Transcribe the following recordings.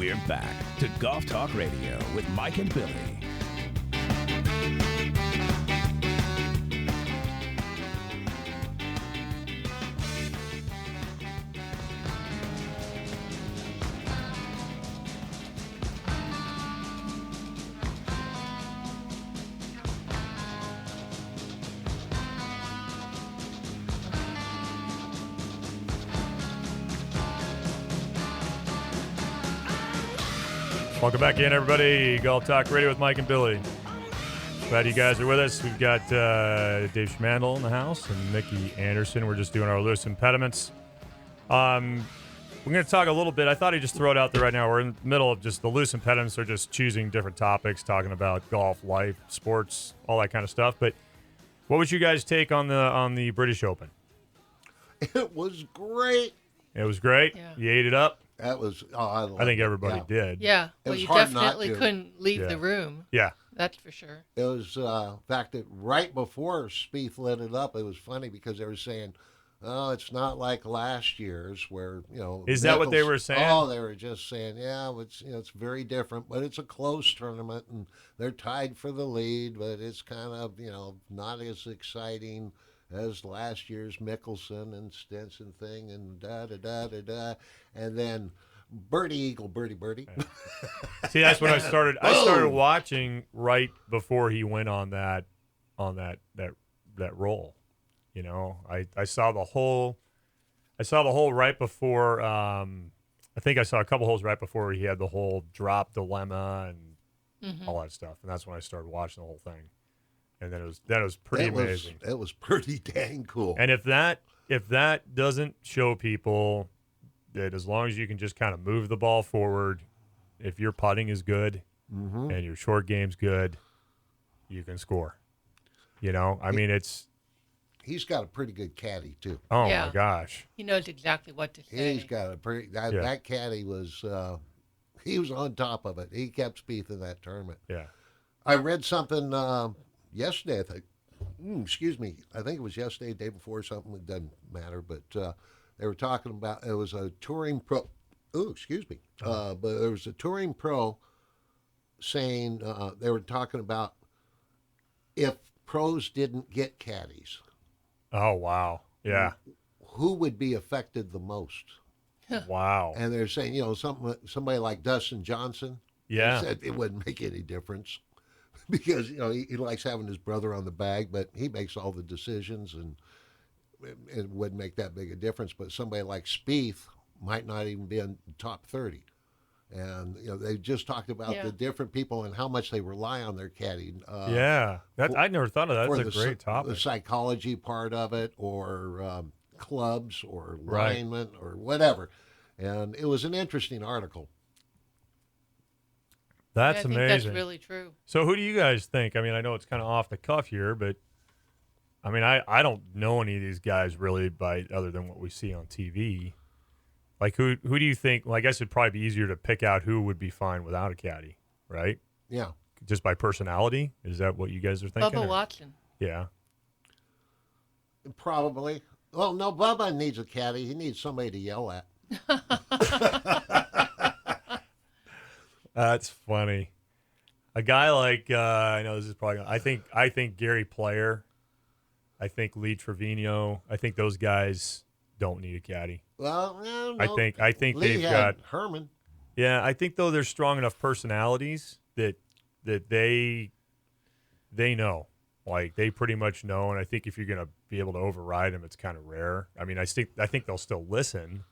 We're back to Golf Talk Radio with Mike and Billy. Welcome back in, everybody. Golf Talk Radio with Mike and Billy. Glad you guys are with us. We've got Dave Schmandl in the house and Mickey Anderson. We're just doing our loose impediments. We're going to talk a little bit. I thought I'd just throw it out there right now. We're in the middle of just the loose impediments. They're just choosing different topics, talking about golf, life, sports, all that kind of stuff. But what would you guys take on the British Open? It was great. It was great. Yeah. You ate it up. That was. Oh, I think everybody did. Yeah. It Well, was you hard not definitely to. couldn't leave Yeah. the room. Yeah. That's for sure. It was, in fact, right before Spieth lit it up, it was funny because they were saying, oh, it's not like last year's where, Is that what they Nichols- were saying? Oh, they were just saying, yeah, it's very different, but it's a close tournament and they're tied for the lead, but it's kind of, not as exciting as last year's Mickelson and Stenson thing and da-da-da-da-da. And then birdie, eagle, birdie, birdie. See, that's when I started. I started watching right before he went on that roll. I saw the whole. I saw the hole right before. I think I saw a couple holes right before he had the whole drop dilemma and all that stuff, and that's when I started watching the whole thing. And then it was pretty amazing. It was pretty dang cool. And if that doesn't show people that as long as you can just kind of move the ball forward, if your putting is good and your short game's good, you can score. I mean, He's got a pretty good caddy too. oh Yeah. my gosh. He knows exactly what to say. He's got a pretty. That caddy was. He was on top of it. He kept Spieth in that tournament. Yeah. I read something yesterday. I think. Excuse me. I think it was yesterday, day before, something. It doesn't matter. But they were talking about. It was a touring pro. Oh, excuse me. But there was a touring pro saying they were talking about if pros didn't get caddies, Oh wow. Yeah. who would be affected the most? Wow. And they're saying, somebody like Dustin Johnson. Yeah. He said it wouldn't make any difference because he likes having his brother on the bag, but he makes all the decisions, and it wouldn't make that big a difference. But somebody like Spieth might not even be in the top 30. And they just talked about the different people and how much they rely on their caddy. Yeah. I never thought of that. for That's a great topic. The psychology part of it, or clubs, or Right. alignment, or whatever. And it was an interesting article. That's I think amazing. that's really true. So who do you guys think? I mean, I know it's kind of off the cuff here, but I mean, I don't know any of these guys really other than what we see on TV. Like who do you think? Well, I guess it'd probably be easier to pick out who would be fine without a caddy, right? Yeah. Just by personality? Is that what you guys are thinking? Bubba or- Watson. Yeah. Probably. Well, no, Bubba needs a caddy. He needs somebody to yell at. That's funny. A guy like I know this is probably. I think Gary Player. I think Lee Trevino. I think those guys don't need a caddy. Well, no. I think Lee they've had got. Herman. Yeah, I think though they're strong enough personalities that they know. Like they pretty much know, and I think if you're gonna be able to override them, it's kind of rare. I mean, I think they'll still listen,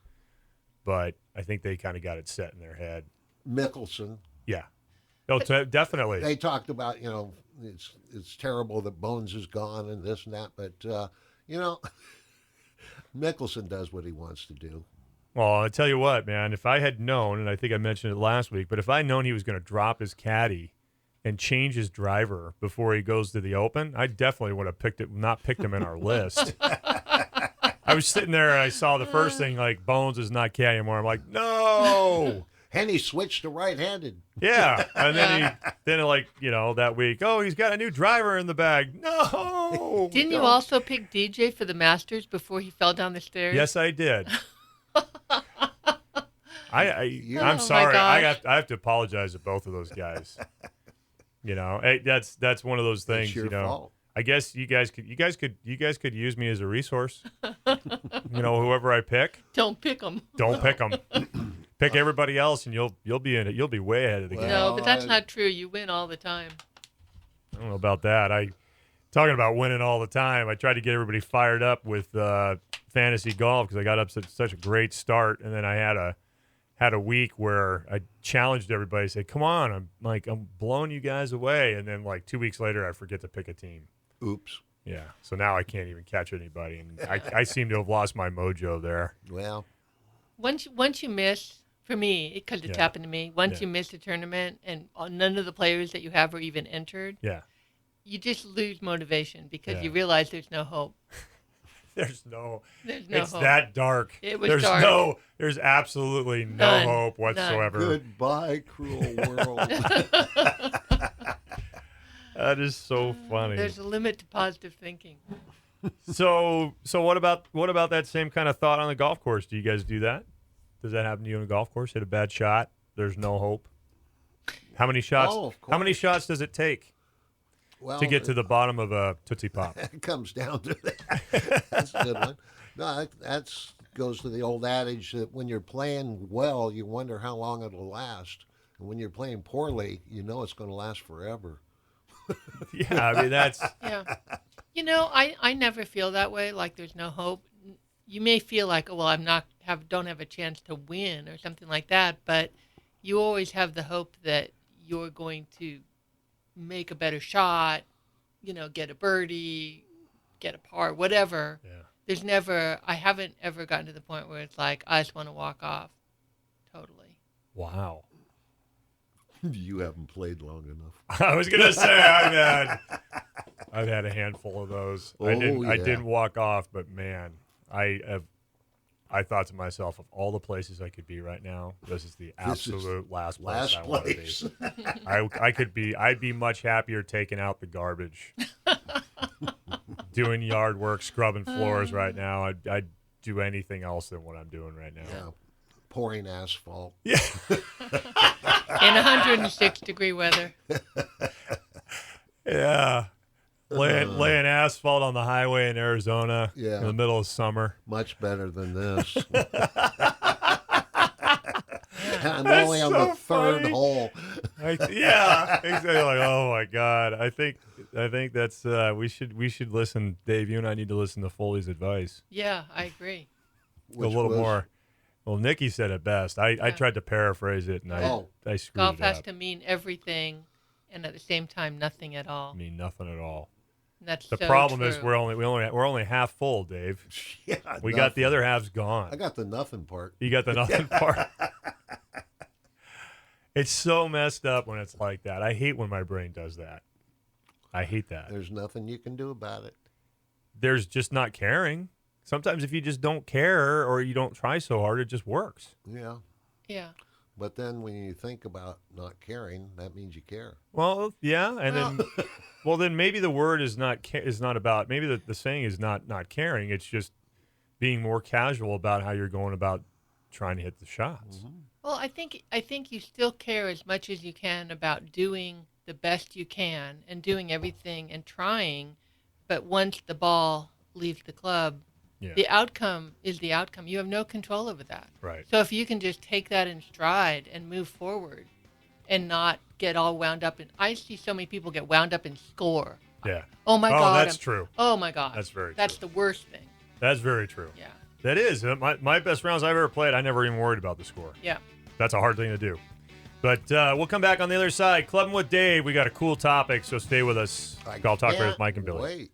but I think they kind of got it set in their head. Mickelson. Yeah. Oh, definitely. They talked about, it's terrible that Bones is gone and this and that, but Mickelson does what he wants to do. Well, I tell you what, man, if I had known, and I think I mentioned it last week, but if I had known he was going to drop his caddy and change his driver before he goes to the Open, I definitely would have not picked him in our list. I was sitting there and I saw the first thing, like, Bones is not caddy anymore. I'm like, no. And he switched to right-handed. Yeah. And then that week, oh, he's got a new driver in the bag. No. Didn't you no. also pick DJ for the Masters before he fell down the stairs? Yes, I did. Oh, I'm my sorry. gosh. I have to apologize to both of those guys. Hey, that's one of those things. It's your fault. I guess you guys could use me as a resource. Whoever I pick, Don't pick them. don't pick them. Pick everybody else, and you'll be in it. You'll be way ahead of the game. No, but that's I- not true. You win all the time. I don't know about that. Talking about winning all the time. I tried to get everybody fired up with fantasy golf because I got up to such a great start, and then I had a week where I challenged everybody. Say, come on, I'm blowing you guys away, and then like 2 weeks later, I forget to pick a team. Oops. Yeah, so now I can't even catch anybody, and I seem to have lost my mojo there. Well, Once you miss, for me, because it's Yeah. happened to me. Once Yeah. you miss a tournament and none of the players that you have are even entered, Yeah, you just lose motivation because Yeah. you realize there's no hope. there's no. There's no It's hope. that dark. It was there's dark. There's absolutely no None. hope whatsoever. goodbye, cruel world. That is so funny. There's a limit to positive thinking. So what about that same kind of thought on the golf course? Do you guys do that? Does that happen to you on a golf course? Hit a bad shot, there's no hope. How many shots? Oh, of How many course. shots does it take Well, to get to the bottom of a Tootsie Pop? It comes down to that. That's a good one. No, that's goes to the old adage that when you're playing well, you wonder how long it'll last, and when you're playing poorly, you know it's going to last forever. Yeah, I mean that's Yeah. I never feel that way, like there's no hope. You may feel like, oh, well, don't have a chance to win or something like that, but you always have the hope that you're going to make a better shot, get a birdie, get a par, whatever. yeah. I haven't ever gotten to the point where it's like, I just want to walk off. Totally. Wow. You haven't played long enough. I was gonna say I've had a handful of those. I Oh, yeah. didn't walk off, but man, I thought to myself, of all the places I could be right now, this is the This is absolute last place Last I want to place. be. I'd be much happier taking out the garbage, doing yard work, scrubbing floors right now. I'd do anything else than what I'm doing right now. Yeah. Pouring asphalt. In 106-degree weather. Yeah. Laying asphalt on the highway in Arizona Yeah. in the middle of summer. Much better than this. I'm That's only on so the third funny. hole. Yeah, exactly. Like, oh my God, I think that's we should listen, Dave. You and I need to listen to Foley's advice Yeah, I agree. a little more. Well, Nikki said it best. I tried to paraphrase it, and I screwed Golf it has up. to mean everything and at the same time nothing at all. I mean nothing at all. And that's The so problem true. is we're only half full, Dave. Yeah, We got the nothing. other half's gone. I got the nothing part. You got the nothing part. It's so messed up when it's like that. I hate when my brain does that. I hate that. There's nothing you can do about it. There's just not caring. Sometimes if you just don't care or you don't try so hard, it just works. Yeah. Yeah. But then when you think about not caring, that means you care. Well, yeah, and then, well, then maybe the word is not about. Maybe the saying is not caring. It's just being more casual about how you're going about trying to hit the shots. Mm-hmm. Well, I think you still care as much as you can about doing the best you can and doing everything and trying, but once the ball leaves the club, Yeah. the outcome is the outcome. You have no control over that. Right. So if you can just take that in stride and move forward and not get all wound up in, I see so many people get wound up in score. Yeah. Oh my God. that's true. Oh my God. That's very That's true. the worst thing. That's very true. Yeah. That is. My best rounds I've ever played, I never even worried about the score. Yeah. That's a hard thing to do. But we'll come back on the other side. Clubbing with Dave. We got a cool topic, so stay with us. Golf Talk Radio with Mike and Billy. Wait.